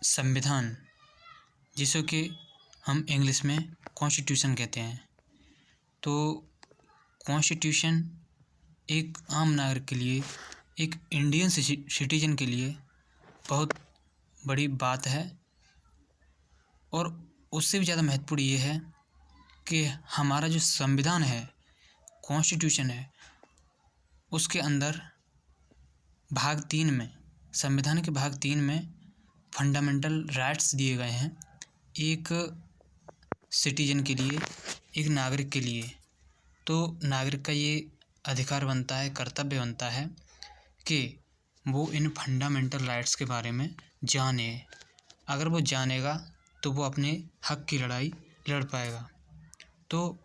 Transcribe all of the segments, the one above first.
संविधान, जिसको कि हम इंग्लिश में कॉन्स्टिट्यूशन कहते हैं। तो कॉन्स्टिट्यूशन एक आम नागरिक के लिए, एक इंडियन सिटीजन के लिए बहुत बड़ी बात है। और उससे भी ज़्यादा महत्वपूर्ण ये है कि हमारा जो संविधान है, कॉन्स्टिट्यूशन है, उसके अंदर भाग 3 में, संविधान के भाग 3 में फंडामेंटल राइट्स दिए गए हैं एक सिटीजन के लिए, एक नागरिक के लिए। तो नागरिक का ये अधिकार बनता है, कर्तव्य बनता है कि वो इन फंडामेंटल राइट्स के बारे में जाने। अगर वो जानेगा तो वो अपने हक की लड़ाई लड़ पाएगा। तो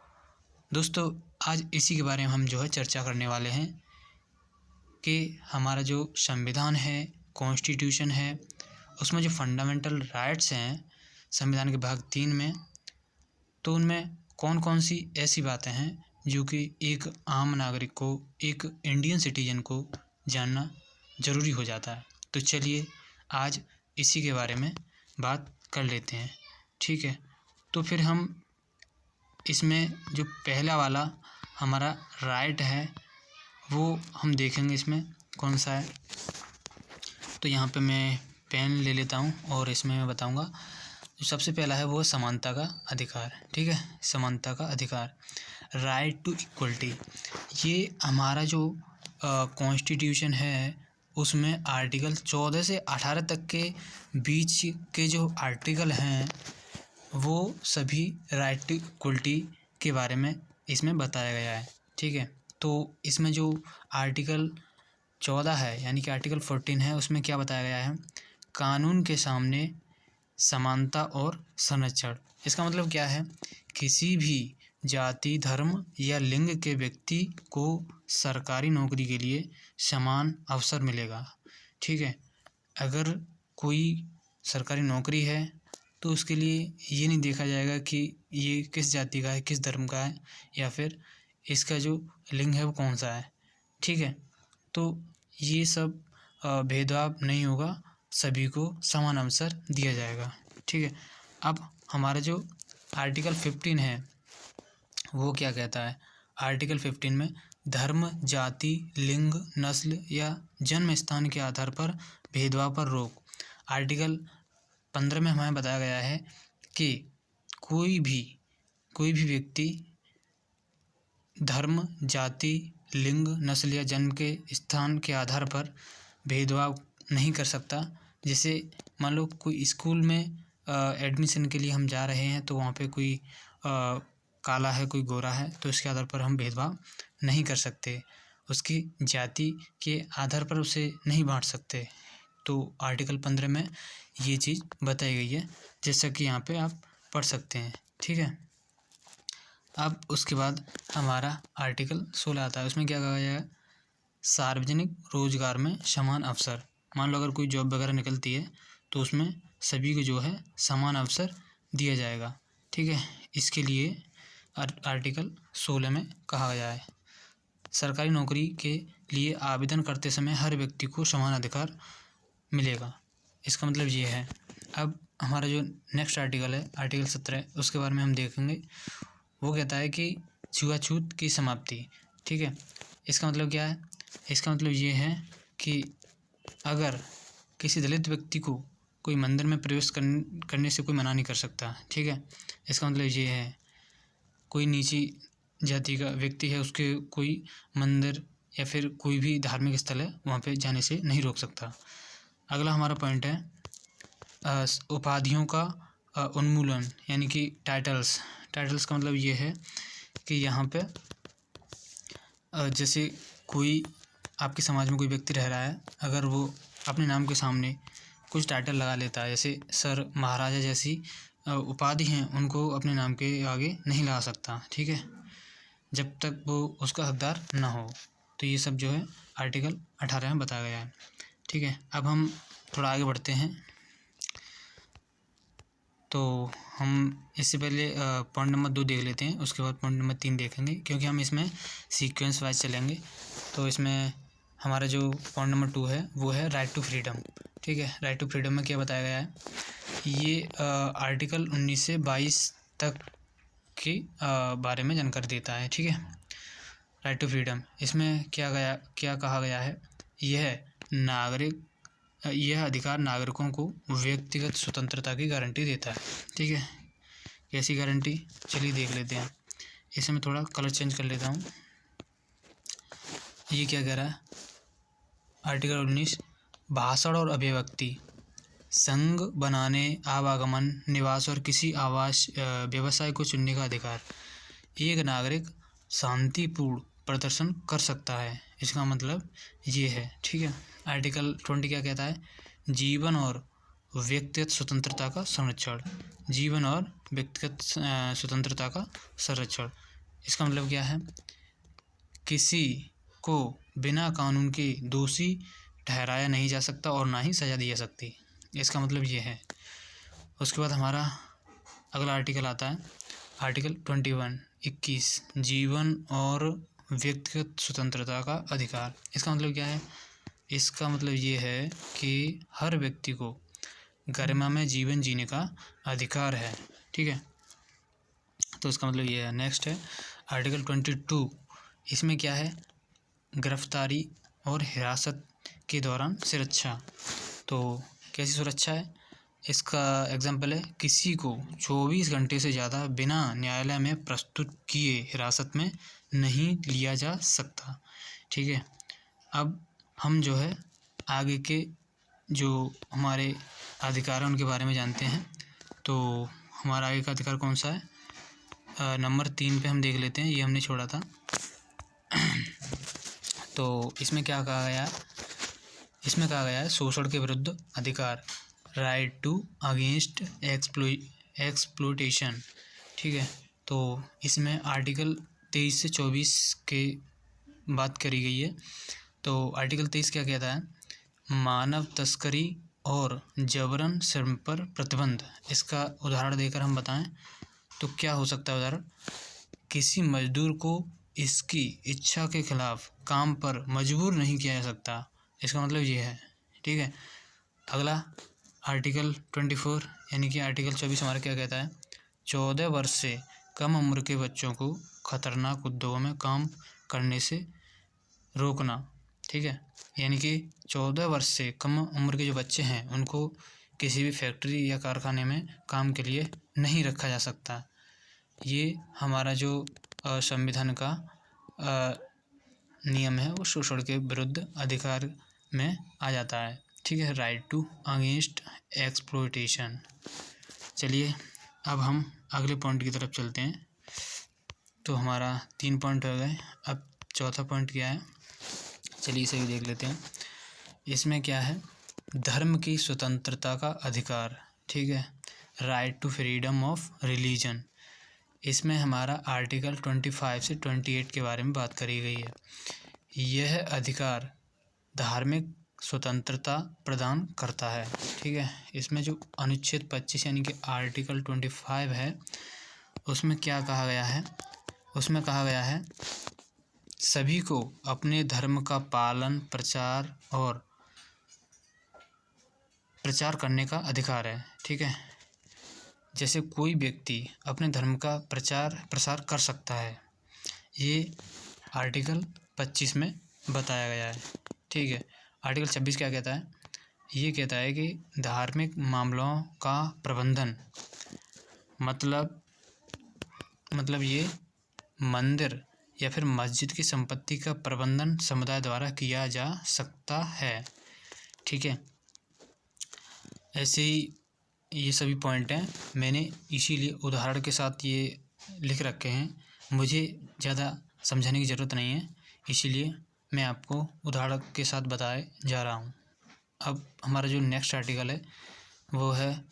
दोस्तों, आज इसी के बारे में हम जो है चर्चा करने वाले हैं कि हमारा जो संविधान है, कॉन्स्टिट्यूशन है, उसमें जो फंडामेंटल राइट्स हैं संविधान के भाग 3 में, तो उनमें कौन कौन सी ऐसी बातें हैं जो कि एक आम नागरिक को, एक इंडियन सिटीजन को जानना ज़रूरी हो जाता है। तो चलिए आज इसी के बारे में बात कर लेते हैं, ठीक है। तो फिर हम इसमें जो पहला वाला हमारा राइट है वो हम देखेंगे इसमें कौन सा है। तो यहाँ पे मैं पेन ले लेता हूँ और इसमें मैं बताऊँगा। जो सबसे पहला है वो समानता का अधिकार, ठीक है, समानता का अधिकार, राइट टू इक्वलिटी। ये हमारा जो कॉन्स्टिट्यूशन है उसमें आर्टिकल 14 से 18 तक के बीच के जो आर्टिकल हैं वो सभी राइट टू इक्वलिटी के बारे में इसमें बताया गया है, ठीक है। तो इसमें जो आर्टिकल 14 है यानी कि आर्टिकल 14 है, उसमें क्या बताया गया है, कानून के सामने समानता और संरक्षण। इसका मतलब क्या है, किसी भी जाति, धर्म या लिंग के व्यक्ति को सरकारी नौकरी के लिए समान अवसर मिलेगा, ठीक है। अगर कोई सरकारी नौकरी है तो उसके लिए ये नहीं देखा जाएगा कि ये किस जाति का है, किस धर्म का है, या फिर इसका जो लिंग है वो कौन सा है, ठीक है। तो ये सब भेदभाव नहीं होगा, सभी को समान अवसर दिया जाएगा, ठीक है। अब हमारा जो आर्टिकल 15 है वो क्या कहता है, आर्टिकल 15 में धर्म, जाति, लिंग, नस्ल या जन्म स्थान के आधार पर भेदभाव पर रोक। आर्टिकल 15 में हमें बताया गया है कि कोई भी व्यक्ति धर्म, जाति, लिंग, नस्ल या जन्म के स्थान के आधार पर भेदभाव नहीं कर सकता। जैसे मान लो कोई स्कूल में एडमिशन के लिए हम जा रहे हैं तो वहाँ पे कोई काला है, कोई गोरा है, तो इसके आधार पर हम भेदभाव नहीं कर सकते, उसकी जाति के आधार पर उसे नहीं बांट सकते। तो आर्टिकल 15 में ये चीज़ बताई गई है, जैसा कि यहाँ पे आप पढ़ सकते हैं, ठीक है। अब उसके बाद हमारा आर्टिकल 16 आता है, उसमें क्या कहा गया है, सार्वजनिक रोजगार में समान अवसर। मान लो अगर कोई जॉब वगैरह निकलती है तो उसमें सभी को जो है समान अवसर दिया जाएगा, ठीक है। इसके लिए आर्टिकल 16 में कहा गया है, सरकारी नौकरी के लिए आवेदन करते समय हर व्यक्ति को समान अधिकार मिलेगा। इसका मतलब ये है। अब हमारा जो नेक्स्ट आर्टिकल है, आर्टिकल 17, उसके बारे में हम देखेंगे। वो कहता है कि छुआछूत की समाप्ति, ठीक है। इसका मतलब क्या है, इसका मतलब ये है कि अगर किसी दलित व्यक्ति को कोई मंदिर में प्रवेश करने से कोई मना नहीं कर सकता, ठीक है। इसका मतलब ये है, कोई नीची जाति का व्यक्ति है, उसके कोई मंदिर या फिर कोई भी धार्मिक स्थल है वहाँ पे जाने से नहीं रोक सकता। अगला हमारा पॉइंट है उपाधियों का उन्मूलन, यानी कि टाइटल्स का मतलब ये है कि यहाँ पे जैसे कोई आपके समाज में कोई व्यक्ति रह रहा है, अगर वो अपने नाम के सामने कुछ टाइटल लगा लेता है, जैसे सर, महाराजा जैसी उपाधि हैं, उनको अपने नाम के आगे नहीं लगा सकता, ठीक है, जब तक वो उसका हकदार ना हो। तो ये सब जो है आर्टिकल 18 में बताया गया है, ठीक है। अब हम थोड़ा आगे बढ़ते हैं। तो हम इससे पहले पॉइंट नंबर 2 देख लेते हैं, उसके बाद पॉइंट नंबर 3 देखेंगे, क्योंकि हम इसमें सीक्वेंस वाइज चलेंगे। तो इसमें हमारा जो पॉइंट नंबर 2 है वो है राइट टू फ्रीडम, ठीक है। राइट टू फ्रीडम में क्या बताया गया है, ये आर्टिकल 19 से 22 तक के बारे में जानकारी देता है। ठीक है। राइट टू फ्रीडम, इसमें क्या कहा गया है, यह अधिकार नागरिकों को व्यक्तिगत स्वतंत्रता की गारंटी देता है। ठीक है। कैसी गारंटी, चलिए देख लेते हैं। इसमें थोड़ा कलर चेंज कर लेता हूँ। ये क्या कह रहा है, आर्टिकल 19, भाषण और अभिव्यक्ति, संघ बनाने, आवागमन, निवास और किसी आवास व्यवसाय को चुनने का अधिकार। एक नागरिक शांतिपूर्ण प्रदर्शन कर सकता है, इसका मतलब ये है। ठीक है। आर्टिकल 20 क्या कहता है, जीवन और व्यक्तिगत स्वतंत्रता का संरक्षण। जीवन और व्यक्तिगत स्वतंत्रता का संरक्षण, इसका मतलब क्या है, किसी को बिना कानून के दोषी ठहराया नहीं जा सकता और ना ही सज़ा दी जा सकती, इसका मतलब ये है। उसके बाद हमारा अगला आर्टिकल आता है, आर्टिकल 21, जीवन और व्यक्तिगत स्वतंत्रता का अधिकार। इसका मतलब क्या है, इसका मतलब ये है कि हर व्यक्ति को गरिमा में जीवन जीने का अधिकार है। ठीक है। तो इसका मतलब ये है। नेक्स्ट है आर्टिकल 22, इसमें क्या है, गिरफ्तारी और हिरासत के दौरान सुरक्षा। तो कैसी सुरक्षा है, इसका एग्जाम्पल है, किसी को 24 घंटे से ज़्यादा बिना न्यायालय में प्रस्तुत किए हिरासत में नहीं लिया जा सकता। ठीक है। अब हम जो है आगे के जो हमारे अधिकार हैं उनके बारे में जानते हैं। तो हमारा आगे का अधिकार कौन सा है, नंबर 3 पे हम देख लेते हैं, ये हमने छोड़ा था। तो इसमें क्या कहा गया है, इसमें कहा गया है शोषण के विरुद्ध अधिकार, राइट टू अगेंस्ट एक्सप्लोइटेशन। ठीक है। तो इसमें आर्टिकल 23 से 24 के बात करी गई है। तो आर्टिकल 23 क्या कहता है, मानव तस्करी और जबरन श्रम पर प्रतिबंध। इसका उदाहरण देकर हम बताएं तो क्या हो सकता है उदाहरण, किसी मजदूर को इसकी इच्छा के खिलाफ काम पर मजबूर नहीं किया जा सकता, इसका मतलब ये है। ठीक है। अगला आर्टिकल 24 यानी कि आर्टिकल 24 हमारा क्या कहता है, 14 वर्ष से कम उम्र के बच्चों को खतरनाक उद्योगों में काम करने से रोकना। ठीक है। यानी कि 14 वर्ष से कम उम्र के जो बच्चे हैं उनको किसी भी फैक्ट्री या कारखाने में काम के लिए नहीं रखा जा सकता। ये हमारा जो संविधान का नियम है वो शोषण के विरुद्ध अधिकार में आ जाता है। ठीक है। Right to against exploitation. चलिए अब हम अगले पॉइंट की तरफ चलते हैं। तो हमारा 3 पॉइंट हो गए, अब चौथा पॉइंट क्या है, चलिए इसे भी देख लेते हैं। इसमें क्या है, धर्म की स्वतंत्रता का अधिकार। ठीक है। Right to freedom of religion. इसमें हमारा आर्टिकल 25 से 28 के बारे में बात करी गई है। यह अधिकार धार्मिक स्वतंत्रता प्रदान करता है। ठीक है। इसमें जो अनुच्छेद 25 यानी कि आर्टिकल 25 है, उसमें क्या कहा गया है, उसमें कहा गया है सभी को अपने धर्म का पालन, प्रचार करने का अधिकार है। ठीक है। जैसे कोई व्यक्ति अपने धर्म का प्रसार कर सकता है, ये आर्टिकल 25 में बताया गया है। ठीक है। आर्टिकल 26 क्या कहता है, ये कहता है कि धार्मिक मामलों का प्रबंधन, मतलब ये मंदिर या फिर मस्जिद की संपत्ति का प्रबंधन समुदाय द्वारा किया जा सकता है। ठीक है। ऐसे ही ये सभी पॉइंट हैं, मैंने इसीलिए उदाहरण के साथ ये लिख रखे हैं, मुझे ज़्यादा समझाने की ज़रूरत नहीं है, इसीलिए मैं आपको उदाहरण के साथ बताए जा रहा हूँ। अब हमारा जो नेक्स्ट आर्टिकल है वो है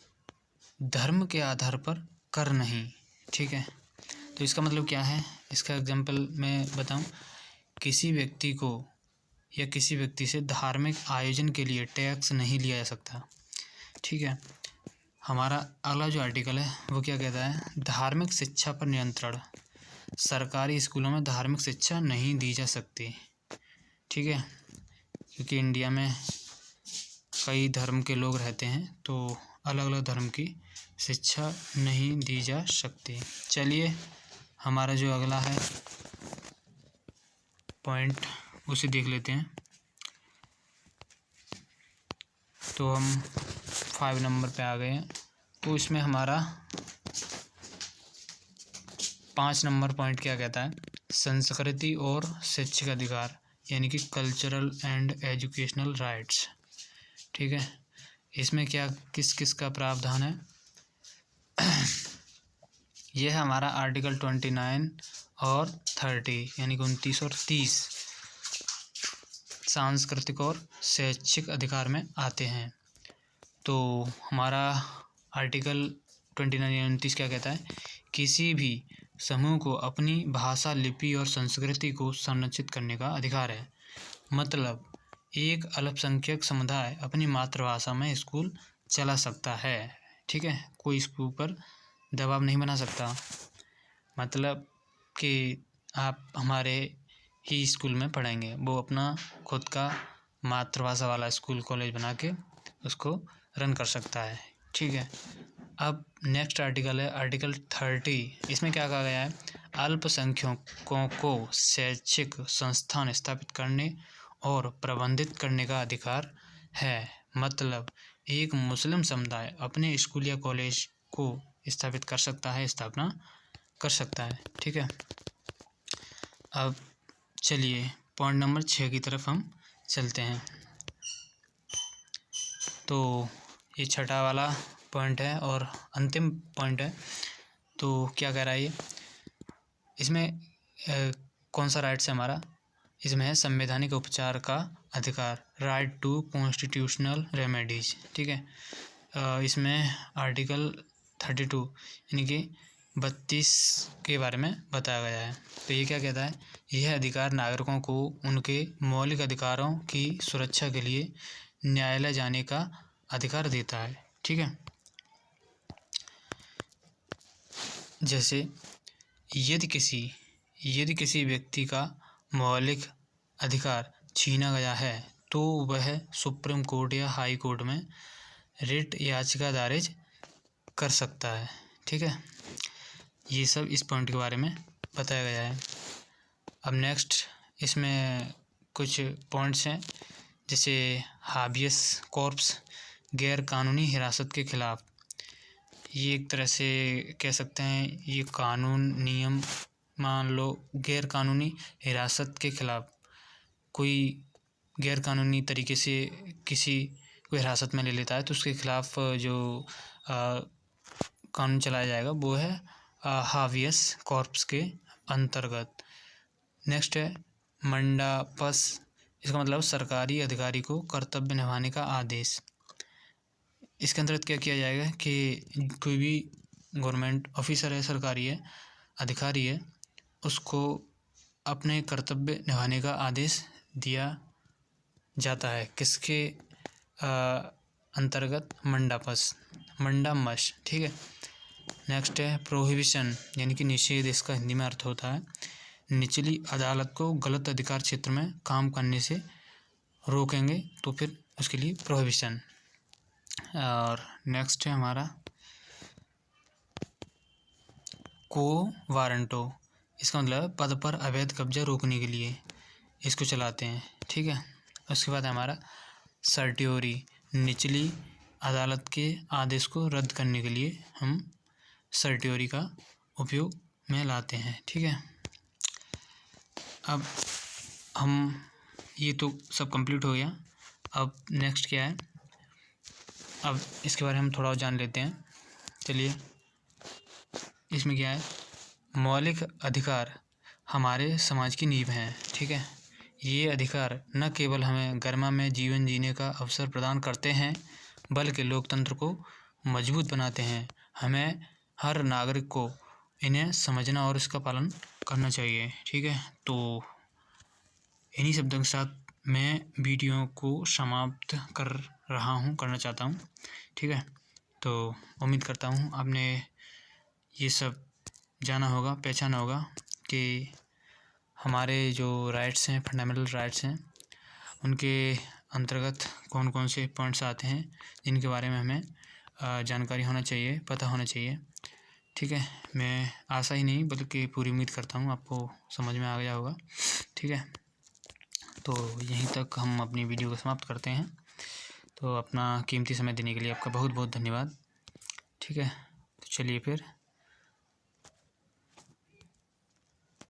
धर्म के आधार पर कर नहीं। ठीक है। तो इसका मतलब क्या है, इसका एग्जाम्पल मैं बताऊं, किसी व्यक्ति को या किसी व्यक्ति से धार्मिक आयोजन के लिए टैक्स नहीं लिया जा सकता। ठीक है। हमारा अगला जो आर्टिकल है वो क्या कहता है, धार्मिक शिक्षा पर नियंत्रण। सरकारी स्कूलों में धार्मिक शिक्षा नहीं दी जा सकती। ठीक है। क्योंकि इंडिया में कई धर्म के लोग रहते हैं, तो अलग अलग धर्म की शिक्षा नहीं दी जा सकती। चलिए हमारा जो अगला है पॉइंट उसे देख लेते हैं। तो हम 5 नंबर पे आ गए हैं। तो इसमें हमारा 5 नंबर पॉइंट क्या कहता है, संस्कृति और शैक्षिक अधिकार यानी कि कल्चरल एंड एजुकेशनल राइट्स। ठीक है, इसमें क्या किस किस का प्रावधान है। यह है हमारा आर्टिकल 29 और 30 यानी कि 29 और 30 सांस्कृतिक और शैक्षिक अधिकार में आते हैं। तो हमारा आर्टिकल 29 या 29 क्या कहता है, किसी भी समूह को अपनी भाषा, लिपि और संस्कृति को संरक्षित करने का अधिकार है। मतलब एक अल्पसंख्यक समुदाय अपनी मातृभाषा में स्कूल चला सकता है। ठीक है, कोई इसके ऊपर दबाव नहीं बना सकता। मतलब कि आप हमारे ही स्कूल में पढ़ेंगे, वो अपना खुद का मातृभाषा वाला स्कूल कॉलेज बना के उसको रन कर सकता है। ठीक है, अब नेक्स्ट आर्टिकल है आर्टिकल 30। इसमें क्या कहा गया है, अल्पसंख्यकों को शैक्षिक संस्थान स्थापित करने और प्रबंधित करने का अधिकार है। मतलब एक मुस्लिम समुदाय अपने स्कूल या कॉलेज को स्थापित कर सकता है, स्थापना कर सकता है। ठीक है, अब चलिए पॉइंट नंबर 6 की तरफ हम चलते हैं। तो ये छठा वाला पॉइंट है और अंतिम पॉइंट है। तो क्या कह रहा है ये, इसमें कौन सा राइट्स है हमारा, इसमें है संवैधानिक उपचार का अधिकार, राइट टू कॉन्स्टिट्यूशनल रेमेडीज। ठीक है, इसमें आर्टिकल 32 यानी कि 32 के बारे में बताया गया है। तो ये क्या कहता है, यह अधिकार नागरिकों को उनके मौलिक अधिकारों की सुरक्षा के लिए न्यायालय जाने का अधिकार देता है। ठीक है, जैसे यदि किसी व्यक्ति का मौलिक अधिकार छीना गया है तो वह सुप्रीम कोर्ट या हाई कोर्ट में रिट याचिका दायर कर सकता है। ठीक है, ये सब इस पॉइंट के बारे में बताया गया है। अब नेक्स्ट इसमें कुछ पॉइंट्स हैं, जैसे हाबियस कॉर्पस, गैर कानूनी हिरासत के खिलाफ। ये एक तरह से कह सकते हैं ये कानून नियम, मान लो गैर कानूनी हिरासत के खिलाफ कोई गैर कानूनी तरीके से किसी को हिरासत में ले लेता है तो उसके खिलाफ जो कानून चलाया जाएगा वो है हाबियस कॉर्पस के अंतर्गत। नेक्स्ट है मंडापस, इसका मतलब सरकारी अधिकारी को कर्तव्य निभाने का आदेश। इसके अंतर्गत क्या किया जाएगा कि कोई भी गवर्नमेंट ऑफिसर है, सरकारी है, अधिकारी है, उसको अपने कर्तव्य निभाने का आदेश दिया जाता है। किसके अंतर्गत, मंडामस। ठीक है, नेक्स्ट है प्रोहिबिशन यानी कि निषेध, इसका हिंदी में अर्थ होता है निचली अदालत को गलत अधिकार क्षेत्र में काम करने से रोकेंगे, तो फिर उसके लिए प्रोहिबिशन। और नेक्स्ट है हमारा को वारंटो, इसका मतलब पद पर अवैध कब्जा रोकने के लिए इसको चलाते हैं। ठीक है, उसके बाद हमारा सर्टियोरी, निचली अदालत के आदेश को रद्द करने के लिए हम सर्टियोरी का उपयोग में लाते हैं। ठीक है, अब हम ये तो सब कंप्लीट हो गया। अब नेक्स्ट क्या है, अब इसके बारे में हम थोड़ा और जान लेते हैं। चलिए, इसमें क्या है, मौलिक अधिकार हमारे समाज की नींव हैं। ठीक है, ये अधिकार न केवल हमें गरिमा में जीवन जीने का अवसर प्रदान करते हैं बल्कि लोकतंत्र को मजबूत बनाते हैं। हमें हर नागरिक को इन्हें समझना और इसका पालन करना चाहिए। ठीक है, तो इन्हीं शब्दों के साथ मैं वीडियो को समाप्त करना चाहता हूँ। ठीक है, तो उम्मीद करता हूँ आपने ये सब जाना होगा, पहचाना होगा कि हमारे जो राइट्स हैं, फंडामेंटल राइट्स हैं, उनके अंतर्गत कौन कौन से पॉइंट्स आते हैं जिनके बारे में हमें जानकारी होना चाहिए, पता होना चाहिए। ठीक है, मैं आशा ही नहीं बल्कि पूरी उम्मीद करता हूँ आपको समझ में आ गया होगा। ठीक है, तो यहीं तक हम अपनी वीडियो को समाप्त करते हैं। तो अपना कीमती समय देने के लिए आपका बहुत बहुत धन्यवाद। ठीक है, तो चलिए फिर